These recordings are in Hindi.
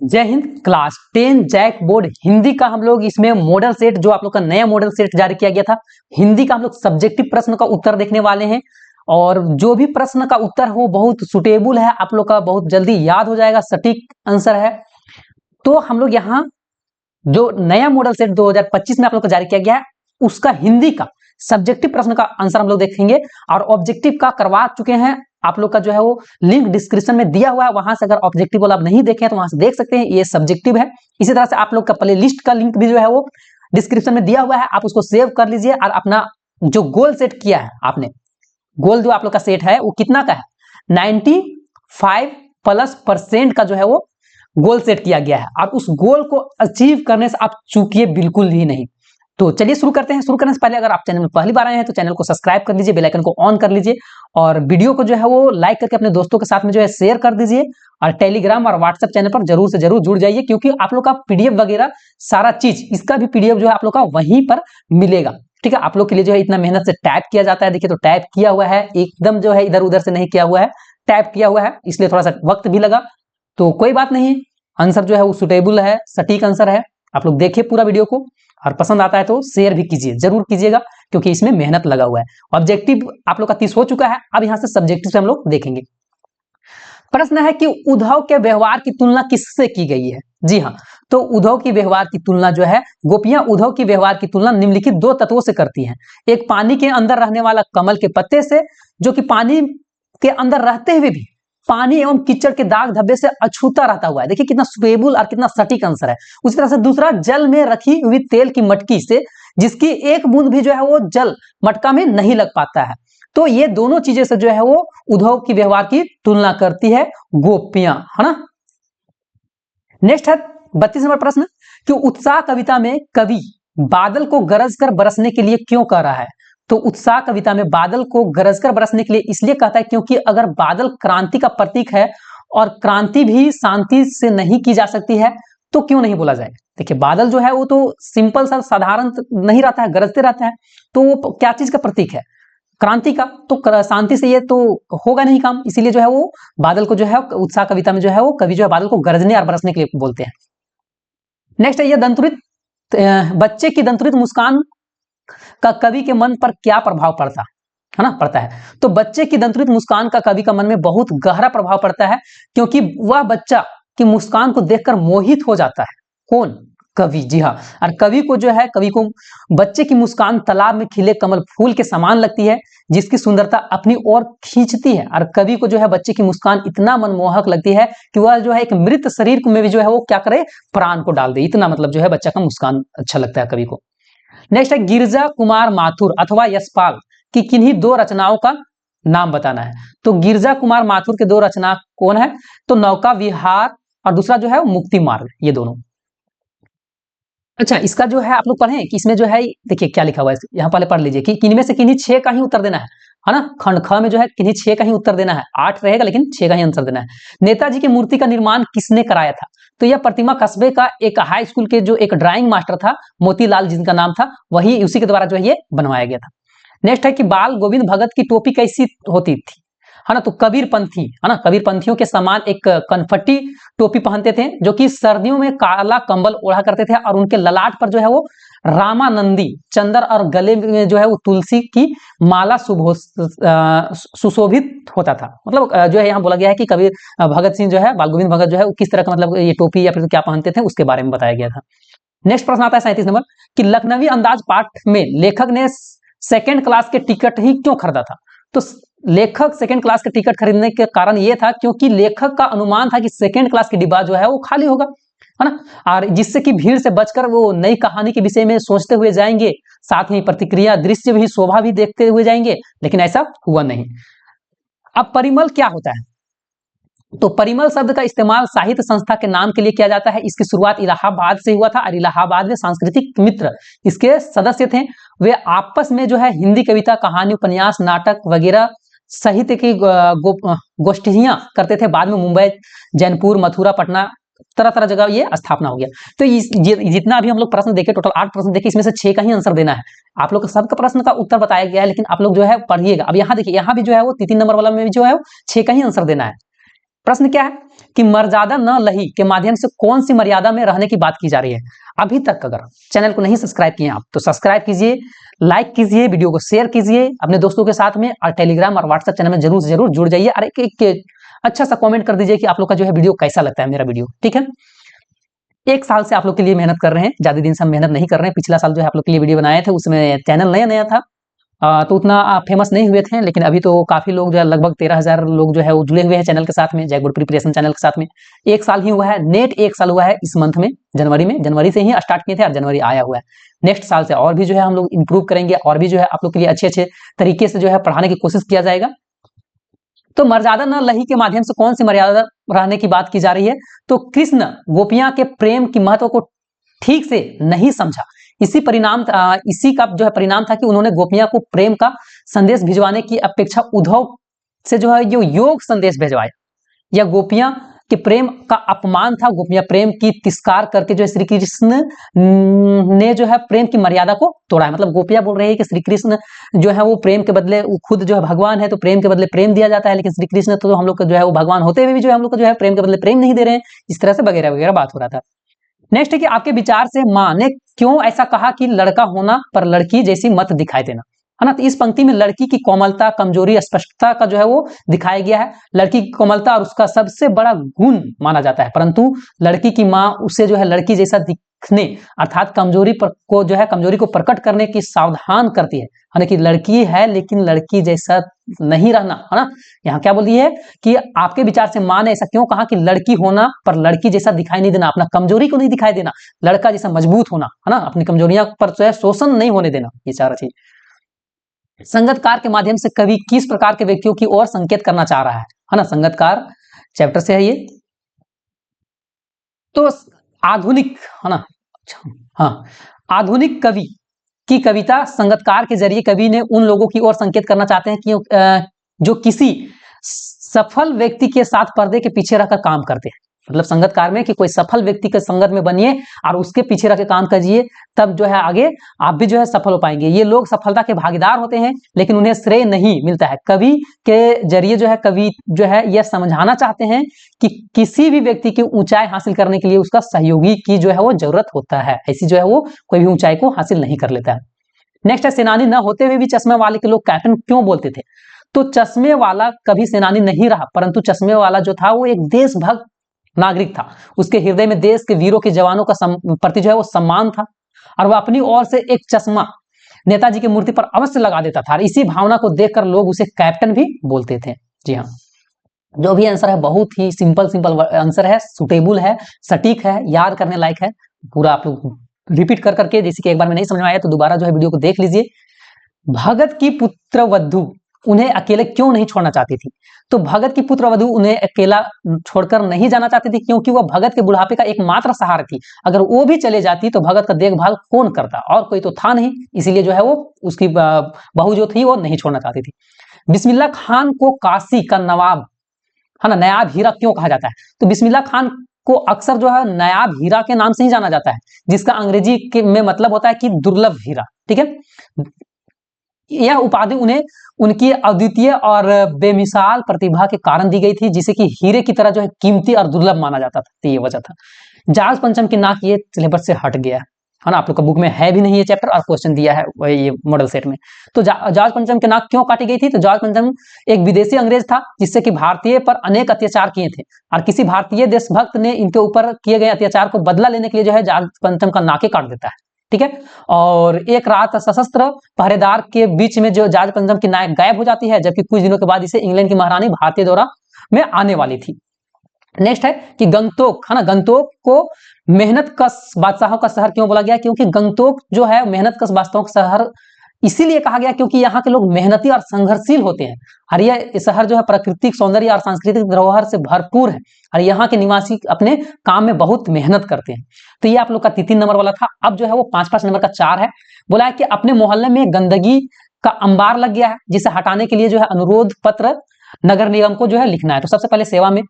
जय हिंद। क्लास 10 जैक बोर्ड हिंदी का हम लोग इसमें मॉडल सेट, जो आप लोग का नया मॉडल सेट जारी किया गया था, हिंदी का हम लोग सब्जेक्टिव प्रश्न का उत्तर देखने वाले हैं। और जो भी प्रश्न का उत्तर हो बहुत सुटेबल है, आप लोग का बहुत जल्दी याद हो जाएगा, सटीक आंसर है। तो हम लोग यहाँ जो नया मॉडल सेट 2025 में आप लोग को जारी किया गया है, उसका हिंदी का सब्जेक्टिव प्रश्न का आंसर हम लोग देखेंगे। और ऑब्जेक्टिव का करवा चुके हैं आप लोग का, जो है वो लिंक डिस्क्रिप्शन में दिया हुआ है, वहां से अगर ऑब्जेक्टिव वाला आप नहीं देखे तो वहां से देख सकते हैं, ये सब्जेक्टिव है। इसी तरह से आप लोग का प्ले लिस्ट का लिंक भी जो है वो डिस्क्रिप्शन में दिया हुआ है, आप उसको सेव कर लीजिए। और अपना जो गोल सेट किया है आपने, गोल जो आप लोग का सेट है वो कितना का है, 95+ % का जो है वो गोल सेट किया गया है। और उस गोल को अचीव करने से आप चूकिए बिल्कुल ही नहीं। तो चलिए शुरू करते हैं। शुरू करने से पहले अगर आप चैनल में पहली बार आए हैं तो चैनल को सब्सक्राइब कर लीजिए, बेल आइकन को ऑन कर लीजिए, और वीडियो को जो है वो लाइक करके अपने दोस्तों के साथ में जो है शेयर कर दीजिए। और टेलीग्राम और व्हाट्सएप चैनल पर जरूर से जरूर जुड़ जाइए, क्योंकि आप लोग का पीडीएफ वगैरह सारा चीज, इसका भी पीडीएफ जो है आप लोग का वहीं पर मिलेगा। ठीक है, आप लोग के लिए जो है इतना मेहनत से टाइप किया जाता है, देखिए तो टाइप किया हुआ है, एकदम जो है इधर उधर से नहीं किया हुआ है, टाइप किया हुआ है, इसलिए थोड़ा सा वक्त भी लगा। तो कोई बात नहीं, आंसर जो है वो सुटेबल है, सटीक आंसर है। आप लोग देखिए पूरा वीडियो को, और पसंद आता है तो शेयर भी कीजिए, जरूर कीजिएगा, क्योंकि इसमें मेहनत लगा हुआ है। ऑब्जेक्टिव आप लोग का 30 हो चुका है, अब यहां से सब्जेक्टिव से हम लोग देखेंगे। प्रश्न है कि उद्धव के व्यवहार की तुलना किससे की गई है। जी हाँ, तो उद्धव की व्यवहार की तुलना जो है, गोपियां उद्धव की व्यवहार की तुलना निम्नलिखित दो तत्वों से करती हैं। एक पानी के अंदर रहने वाला कमल के पत्ते से, जो कि पानी के अंदर रहते हुए भी पानी एवं कीचड़ के दाग धब्बे से अछूता रहता हुआ है। देखिए कितना सुटेबल और कितना सटीक आंसर है। उसी तरह से दूसरा, जल में रखी हुई तेल की मटकी से, जिसकी एक बूंद भी जो है वो जल मटका में नहीं लग पाता है। तो ये दोनों चीजें से जो है वो उद्धव की व्यवहार की तुलना करती है गोपियां, है ना। नेक्स्ट है 32 नंबर प्रश्न कि उत्साह कविता में कवि बादल को गरज कर बरसने के लिए क्यों कह रहा है। तो उत्साह कविता में बादल को गरज कर बरसने के लिए इसलिए कहता है क्योंकि अगर बादल क्रांति का प्रतीक है, और क्रांति भी शांति से नहीं की जा सकती है, तो क्यों नहीं बोला जाए। देखिए बादल जो है वो तो सिंपल सा साधारण नहीं रहता है, गरजते रहता है, तो वो क्या चीज का प्रतीक है, क्रांति का। तो शांति से ये तो होगा नहीं काम, इसीलिए जो है वो बादल को जो है उत्साह कविता में जो है वो कवि जो है बादल को गरजने और बरसने के लिए बोलते हैं। नेक्स्ट है ये दंतुरित, बच्चे की दंतुरित मुस्कान का कवि के मन पर क्या प्रभाव पड़ता है ना, पड़ता है। तो बच्चे की दंतुरित मुस्कान का कवि का मन में बहुत गहरा प्रभाव पड़ता है, क्योंकि वह बच्चा की मुस्कान को देखकर मोहित हो जाता है। कौन, कवि। जी हाँ, और कवि को जो है, कवि को बच्चे की मुस्कान तालाब में खिले कमल फूल के समान लगती है, जिसकी सुंदरता अपनी ओर खींचती है। और कवि को जो है बच्चे की मुस्कान इतना मनमोहक लगती है कि वह जो है एक मृत शरीर में भी जो है वो क्या करे, प्राण को डाल दे, इतना मतलब जो है बच्चा का मुस्कान अच्छा लगता है कवि को। नेक्स्ट है गिरजा कुमार माथुर अथवा यशपाल की किन्हीं दो रचनाओं का नाम बताना है। तो गिरजा कुमार माथुर के दो रचना कौन है, तो नौका विहार और दूसरा जो है मुक्ति मार्ग, ये दोनों। अच्छा, इसका जो है आप लोग पढ़ें कि इसमें जो है, देखिए क्या लिखा हुआ है, यहाँ पहले पढ़ लीजिए कि किनमें से किन्हीं 6 का ही उत्तर देना है ना। खंड ख में जो है किन्हीं 6 का ही उत्तर देना है, 8 रहेगा लेकिन 6 का ही आंसर देना है। नेताजी की मूर्ति का निर्माण किसने कराया था। तो यह प्रतिमा कस्बे का एक हाई स्कूल के जो एक ड्राइंग मास्टर था, मोतीलाल जिनका नाम था, वही उसी के द्वारा जो है ये बनवाया गया था। नेक्स्ट है कि बाल गोविंद भगत की टोपी कैसी होती थी, है ना। तो कबीरपंथी, है ना, कबीरपंथियों के समान एक कनफटी टोपी पहनते थे, जो कि सर्दियों में काला कंबल ओढ़ा करते थे, और उनके ललाट पर जो है वो रामानंदी चंदर और गले में जो है वो तुलसी की माला सुशोभित होता था। मतलब जो है यहाँ बोला गया है कि कबीर भगत सिंह जो है, बाल गोविंद भगत जो है, किस तरह का मतलब ये टोपी या फिर क्या पहनते थे उसके बारे में बताया गया था। नेक्स्ट प्रश्न आता है 37 नंबर कि लखनवी अंदाज पाठ में लेखक ने सेकेंड क्लास के टिकट ही क्यों खरीदा था। तो लेखक सेकंड क्लास के टिकट खरीदने के कारण यह था क्योंकि लेखक का अनुमान था कि सेकंड क्लास की डिब्बा जो है वो खाली होगा, है ना, और जिससे कि भीड़ से बचकर वो नई कहानी के विषय में सोचते हुए जाएंगे, साथ ही प्रतिक्रिया दृश्य भी शोभा भी देखते हुए जाएंगे, लेकिन ऐसा हुआ नहीं। अब परिमल क्या होता है। तो परिमल शब्द का इस्तेमाल साहित्य संस्था के नाम के लिए किया जाता है। इसकी शुरुआत इलाहाबाद से हुआ था, और इलाहाबाद में सांस्कृतिक मित्र इसके सदस्य थे। वे आपस में जो है हिंदी कविता, कहानी, उपन्यास, नाटक वगैरह साहित्य की गोष्ठियां करते थे। बाद में मुंबई, जैनपुर, मथुरा, पटना, तरह तरह जगह ये स्थापना हो गया। तो जितना अभी हम लोग प्रश्न देखे, टोटल 8 प्रश्न देखे, इसमें से 6 का ही आंसर देना है। आप लोग सबका प्रश्न का उत्तर बताया गया है, लेकिन आप लोग जो है पढ़िएगा। अब यहाँ देखिए, यहाँ भी जो है वो 3 नंबर वाला में भी जो है 6 का ही आंसर देना है। प्रश्न क्या है कि मर्यादा न लही के माध्यम से कौन सी मर्यादा में रहने की बात की जा रही है। अभी तक अगर चैनल को नहीं सब्सक्राइब किए आप तो सब्सक्राइब कीजिए, लाइक कीजिए, वीडियो को शेयर कीजिए अपने दोस्तों के साथ में, और टेलीग्राम और व्हाट्सएप चैनल में जरूर से जरूर जुड़ जाइए। और एक अच्छा सा कमेंट कर दीजिए कि आप लोग का जो है वीडियो कैसा लगता है मेरा वीडियो, ठीक है। 1 साल से आप लोग के लिए मेहनत कर रहे हैं, ज्यादा दिन से हम मेहनत नहीं कर रहे हैं। पिछला साल जो है आप लोग के लिए वीडियो बनाए थे, उसमें चैनल नया था, तो उतना फेमस नहीं हुए थे, लेकिन अभी तो काफी लोग जो है लगभग 13,000 लोग जो है वो जुड़े हुए हैं चैनल के साथ में, जैकबोर्ड प्रिपरेशन चैनल के साथ में। 1 साल ही हुआ है, नेट 1 साल हुआ है इस मंथ में, जनवरी से ही स्टार्ट किए थे और जनवरी आया हुआ है। नेक्स्ट साल से और भी जो है हम लोग इंप्रूव करेंगे, और भी जो है आप लोग के लिए अच्छे तरीके से जो है पढ़ाने की कोशिश किया जाएगा। तो मर्यादा न लही के माध्यम से कौन सी मर्यादा रहने की बात की जा रही है, तो कृष्ण गोपियां के प्रेम की महत्व को ठीक से नहीं समझा। इसी का जो है परिणाम था कि उन्होंने गोपियां को प्रेम का संदेश भिजवाने की अपेक्षा उद्धव से जो है जो योग संदेश भिजवाया, या गोपियां के प्रेम का अपमान था। गोपियां प्रेम की तिरस्कार करके जो है श्री कृष्ण ने जो है प्रेम की मर्यादा को तोड़ा है। मतलब गोपियां बोल रही है कि श्री कृष्ण जो है वो प्रेम के बदले, खुद जो है भगवान है तो प्रेम के बदले प्रेम दिया जाता है, लेकिन श्री कृष्ण तो हम लोग को जो है वो भगवान होते हुए भी जो है हम लोग को जो है प्रेम के बदले प्रेम नहीं दे रहे हैं। इस तरह से वगैरह वगैरह बात हो रहा था। नेक्स्ट है कि आपके विचार से माँ ने क्यों ऐसा कहा कि लड़का होना पर लड़की जैसी मत दिखाई देना, है ना। तो इस पंक्ति में लड़की की कोमलता, कमजोरी, स्पष्टता का जो है वो दिखाया गया है। लड़की की कोमलता और उसका सबसे बड़ा गुण माना जाता है, परंतु लड़की की माँ उसे जो है लड़की जैसा दिखने अर्थात कमजोरी को प्रकट करने की सावधान करती है। कि लड़की है लेकिन लड़की जैसा नहीं रहना, है ना। यहाँ क्या बोली है कि आपके विचार से माँ ने ऐसा क्यों कहा कि लड़की होना पर लड़की जैसा दिखाई नहीं देना, अपना कमजोरी को नहीं दिखाई देना, लड़का जैसा मजबूत होना, है ना, अपनी कमजोरियां पर जो है शोषण नहीं होने देना, ये चार चीज। संगतकार के माध्यम से कवि किस प्रकार के व्यक्तियों की ओर संकेत करना चाह रहा है ना। संगतकार चैप्टर से है ये। तो आधुनिक, है ना, हाँ, आधुनिक कवि की कविता संगतकार के जरिए कवि ने उन लोगों की ओर संकेत करना चाहते हैं कि जो किसी सफल व्यक्ति के साथ पर्दे के पीछे रहकर काम करते हैं। मतलब संगतकार में कि कोई सफल व्यक्ति के संगत में बनिए और उसके पीछे रह के काम कीजिए, तब जो है आगे आप भी जो है सफल हो पाएंगे। ये लोग सफलता के भागीदार होते हैं लेकिन उन्हें श्रेय नहीं मिलता है। कवि के जरिए जो है कवि जो है यह समझाना चाहते हैं कि किसी भी व्यक्ति की ऊंचाई हासिल करने के लिए उसका सहयोगी की जो है वो जरूरत होता है। ऐसी जो है वो कोई भी ऊंचाई को हासिल नहीं कर लेता है। नेक्स्ट है, सेनानी न होते हुए भी चश्मे वाले के लोग कैप्टन क्यों बोलते थे। तो चश्मे वाला कभी सेनानी नहीं रहा, परंतु चश्मे वाला जो था वो एक देशभक्त नागरिक था। उसके हृदय में देश के वीरों के जवानों का प्रति जो है वो सम्मान था, और वह अपनी ओर से एक चश्मा नेताजी की मूर्ति पर अवश्य लगा देता था। इसी भावना को देखकर लोग उसे कैप्टन भी बोलते थे। जी हाँ, जो भी आंसर है बहुत ही सिंपल आंसर है, सुटेबल है, सटीक है, याद करने लायक है। पूरा आप लोग रिपीट कर करके, जैसे कि एक बार में नहीं समझ में आया तो दोबारा जो है वीडियो को देख लीजिए। भगत की पुत्रवधू उन्हें अकेले क्यों नहीं छोड़ना चाहती थी। तो भगत की पुत्रवधू उन्हें अकेला छोड़कर नहीं जाना चाहती थी, क्योंकि वह भगत के बुढ़ापे का एकमात्र सहारा थी। अगर वो भी चले जाती तो भगत का देखभाल कौन करता, और कोई तो था नहीं, इसीलिए जो है वो उसकी बहू जो थी वो नहीं छोड़ना चाहती थी। बिस्मिल्लाह खान को काशी का नवाब, है ना, नायाब हीरा क्यों कहा जाता है। तो बिस्मिल्लाह खान को अक्सर जो है नायाब हीरा के नाम से ही जाना जाता है, जिसका अंग्रेजी में मतलब होता है कि दुर्लभ हीरा। ठीक है, यह उपाधि उन्हें उनकी अद्वितीय और बेमिसाल प्रतिभा के कारण दी गई थी, जिसे कि हीरे की तरह जो है कीमती और दुर्लभ माना जाता था। तो ये वजह था। जॉर्ज पंचम की नाक ये सिलेबस से हट गया है ना, आप लोग का बुक में है भी नहीं ये चैप्टर, और क्वेश्चन दिया है ये मॉडल सेट में। तो जॉर्ज पंचम की नाक क्यों काटी गई थी। तो जॉर्ज पंचम एक विदेशी अंग्रेज था जिससे कि भारतीय पर अनेक अत्याचार किए थे, और किसी भारतीय देशभक्त ने इनके ऊपर किए गए अत्याचार को बदला लेने के लिए जो है जॉर्ज पंचम का नाके काट देता है। ठीक है, और एक रात सशस्त्र पहरेदार के बीच में जो जॉर्ज पंचम की नाक गायब हो जाती है, जबकि कुछ दिनों के बाद इसे इंग्लैंड की महारानी भारतीय दौरा में आने वाली थी। नेक्स्ट है कि गंगटोक, है ना, गंगटोक को मेहनत कश बादशाहों का शहर क्यों बोला गया। क्योंकि गंगटोक जो है मेहनत कश बादशाहों का शहर इसीलिए कहा गया क्योंकि यहाँ के लोग मेहनती और संघर्षशील होते हैं, और यह शहर जो है प्राकृतिक सौंदर्य और सांस्कृतिक धरोहर से भरपूर है, और यहाँ के निवासी अपने काम में बहुत मेहनत करते हैं। तो ये आप लोग का 3 नंबर वाला था। अब जो है वो 5 नंबर का 4 है। बोला है कि अपने मोहल्ले में गंदगी का अंबार लग गया है, जिसे हटाने के लिए जो है अनुरोध पत्र नगर निगम को जो है लिखना है। तो सबसे पहले सेवा में,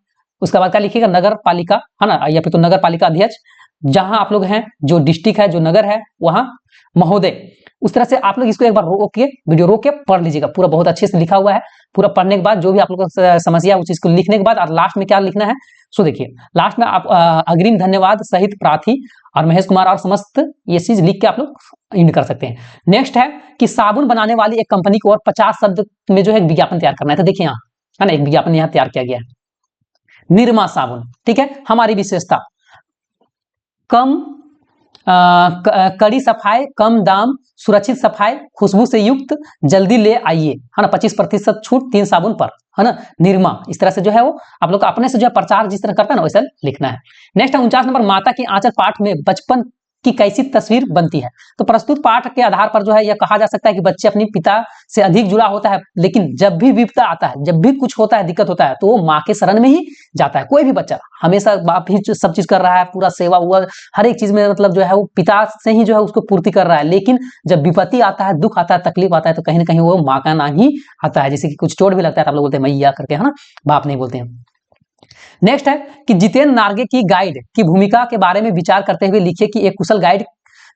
उसके बाद क्या लिखिएगा, नगर पालिका, है ना, या फिर तो नगर पालिका अध्यक्ष, जहां आप लोग हैं, जो डिस्ट्रिक्ट है, जो नगर है, वहां महोदय, उस तरह से आप लोग इसको एक बार रोक के वीडियो रोक के पढ़ लीजिएगा, पूरा बहुत अच्छे से लिखा हुआ है। पूरा पढ़ने के बाद जो भी आप लोग को समस्या है उस चीज को लिखने के बाद और लास्ट में क्या लिखना है सो देखिए, लास्ट में आप अग्रिम धन्यवाद सहित प्रार्थी और महेश कुमार और समस्त ये चीज लिख के आप लोग इंड कर सकते हैं। नेक्स्ट है कि साबुन बनाने वाली एक कंपनी को और 50 शब्द में जो है विज्ञापन तैयार करना है। तो देखिए यहाँ है ना, एक विज्ञापन यहाँ तैयार किया गया है, निरमा साबुन, ठीक है। हमारी विशेषता कम कड़ी सफाई, कम दाम, सुरक्षित सफाई, खुशबू से युक्त, जल्दी ले आइए, है ना, 25% छूट 3 साबुन पर, है ना, निरमा। इस तरह से जो है वो आप लोग अपने से जो है प्रचार जिस तरह करता है ना वैसा लिखना है। नेक्स्ट है 49 नंबर, माता की आंचल पाठ में बचपन की कैसी तस्वीर बनती है। तो प्रस्तुत पाठ के आधार पर जो है यह कहा जा सकता है कि बच्चे अपनी पिता से अधिक जुड़ा होता है, लेकिन जब भी विपदा आता है, जब भी कुछ होता है, दिक्कत होता है, तो वो माँ के शरण में ही जाता है। कोई भी बच्चा हमेशा बाप ही सब चीज कर रहा है, पूरा सेवा हुआ हर एक चीज में मतलब जो है वो पिता से ही जो है उसको पूर्ति कर रहा है, लेकिन जब विपत्ति आता है, दुख आता है, तकलीफ आता है, तो कहीं ना कहीं वो माँ का नाम ही आता है। जैसे कि कुछ चोट भी लगता है तो आप लोग बोलते हैं मैया करके, है ना, बाप नहीं बोलते हैं। नेक्स्ट है कि जितेंद्र नार्गे की गाइड की भूमिका के बारे में विचार करते हुए लिखिए कि एक कुशल गाइड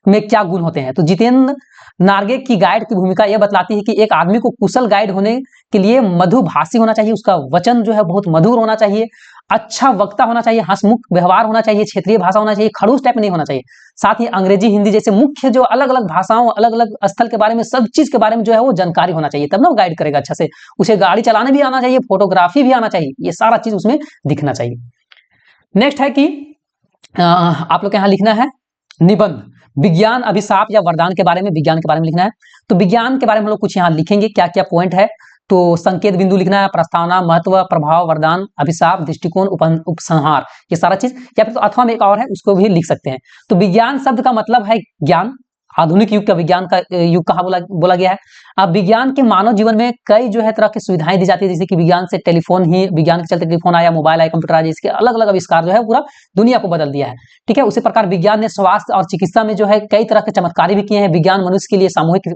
में क्या गुण होते हैं। तो जितेंद्र नार्गे की गाइड की भूमिका यह बतलाती है कि एक आदमी को कुशल गाइड होने के लिए मधुभाषी होना चाहिए, उसका वचन जो है बहुत मधुर होना चाहिए, अच्छा वक्ता होना चाहिए, हंसमुख व्यवहार होना चाहिए, क्षेत्रीय भाषा होना चाहिए, खड़ूस टाइप नहीं होना चाहिए। साथ ही अंग्रेजी, हिंदी जैसे मुख्य जो अलग अलग भाषाओं, अलग अलग स्थल के बारे में, सब चीज के बारे में जो है वो जानकारी होना चाहिए, तब ना वो गाइड करेगा अच्छा से। उसे गाड़ी चलाना भी आना चाहिए, फोटोग्राफी भी आना चाहिए, ये सारा चीज उसमें दिखना चाहिए। नेक्स्ट है कि आप लोग के यहाँ लिखना है निबंध, विज्ञान अभिशाप या वरदान के बारे में, विज्ञान के बारे में लिखना है। तो विज्ञान के बारे में हम लोग कुछ यहाँ लिखेंगे, क्या क्या पॉइंट है। तो संकेत बिंदु लिखना है, प्रस्तावना, महत्व, प्रभाव, वरदान, अभिशाप, दृष्टिकोण, उपसंहार, ये सारा चीज, या फिर तो अथवा में एक और है उसको भी लिख सकते हैं। तो विज्ञान शब्द का मतलब है ज्ञान, आधुनिक युग का विज्ञान का युग कहा बोला गया है। अब विज्ञान के मानव जीवन में कई जो है तरह की सुविधाएं दी जाती है, जैसे कि विज्ञान से टेलीफोन ही, विज्ञान के चलते टेलीफोन आया, मोबाइल आया, कंप्यूटर आया, इसके अलग अलग आविष्कार जो है पूरा दुनिया को बदल दिया है, ठीक है। उसी प्रकार विज्ञान ने स्वास्थ्य और चिकित्सा में जो है कई तरह के चमत्कार भी किए हैं। विज्ञान मनुष्य के लिए सामूहिक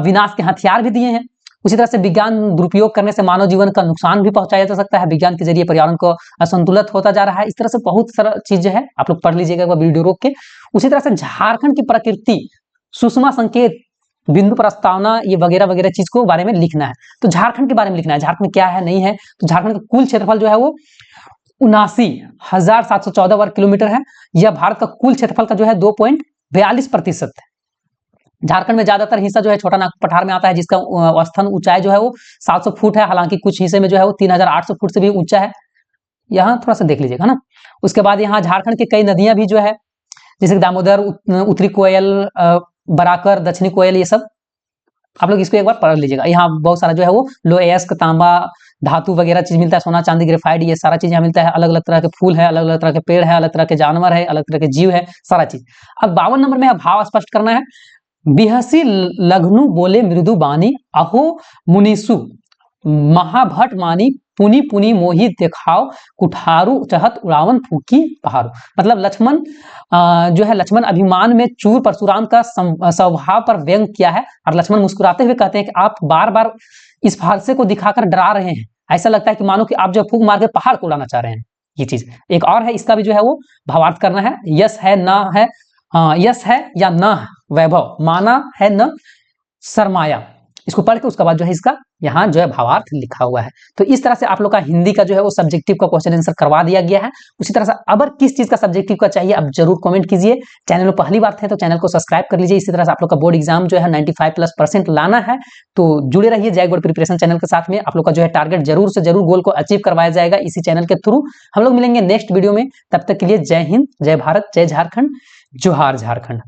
विनाश के हथियार भी दिए हैं। उसी तरह से विज्ञान दुरुपयोग करने से मानव जीवन का नुकसान भी पहुंचाया जा सकता है। विज्ञान के जरिए पर्यावरण को असंतुलित होता जा रहा है। इस तरह से बहुत सारा चीज है, आप लोग पढ़ लीजिएगा वीडियो रोक के। उसी तरह से झारखंड की प्रकृति, सूक्ष्म संकेत, बिंदु, प्रस्तावना, ये वगैरह वगैरह चीज को बारे में लिखना है। तो झारखंड के बारे में लिखना है, झारखंड में क्या है नहीं है। तो झारखंड का कुल क्षेत्रफल जो है वो 79,714 वर्ग किलोमीटर है। यह भारत का कुल क्षेत्रफल का जो है 2.42% है। झारखंड में ज्यादातर हिस्सा जो है छोटा नागपुर पठार में आता है, जिसका औसतन ऊंचाई जो है वो 700 फुट है। हालांकि कुछ हिस्से में जो है वो 3,800 फुट से भी ऊंचा है। यहाँ थोड़ा सा देख लीजिएगा ना। उसके बाद यहाँ झारखंड की कई नदियां भी जो है, जैसे दामोदर, उत्तरी कोयल, बराकर, दक्षिणी कोयल, ये सब आप लोग इसको एक बार पढ़ लीजिएगा। यहाँ बहुत सारा जो है वो लोएस्क, तांबा, धातु वगैरह चीज मिलता है, सोना, चांदी, ग्रेफाइट, ये सारा चीज यहाँ मिलता है। अलग अलग तरह के फूल है, अलग अलग तरह के पेड़ है, अलग तरह के जानवर है, अलग तरह के जीव है, सारा चीज। अब 52 नंबर में भाव स्पष्ट करना है। बिहसी लघनु बोले मृदु बानी, अहो मुनिसु महाभट मानी, पुनी पुनी मोही देखाओ, कुठारू चहत उड़ावन फूकी पहाड़ो। मतलब लक्ष्मण जो है, लक्ष्मण अभिमान में चूर परशुराम का स्वभाव पर व्यंग किया है। और लक्ष्मण मुस्कुराते हुए कहते हैं कि आप बार बार इस फारसे को दिखाकर डरा रहे हैं, ऐसा लगता है कि मानो कि आप जो फूंक मार के पहाड़ को उड़ाना चाह रहे हैं। ये चीज एक और है, इसका भी जो है वो भावार्थ करना है। यश है न है, यश है या न वैभव, माना है न शर्माया। इसको पढ़ के उसके बाद जो है इसका यहाँ जो है भावार्थ लिखा हुआ है। तो इस तरह से आप लोग का हिंदी का जो है वो सब्जेक्टिव का क्वेश्चन आंसर करवा दिया गया है। उसी तरह से अगर किस चीज का सब्जेक्टिव का चाहिए आप जरूर कमेंट कीजिए। चैनल में पहली बार थे तो चैनल को सब्सक्राइब कर लीजिए। इसी तरह से आप लोग का बोर्ड एग्जाम जो है 95+% लाना है, तो जुड़े रहिए जय बोर्ड प्रिपरेशन चैनल के साथ में। आप लोग का जो है टारगेट जरूर से जरूर गोल को अचीव करवाया जाएगा इसी चैनल के थ्रू। हम लोग मिलेंगे नेक्स्ट वीडियो में, तब तक के लिए जय हिंद, जय भारत, जय झारखंड, जोहार झारखंड।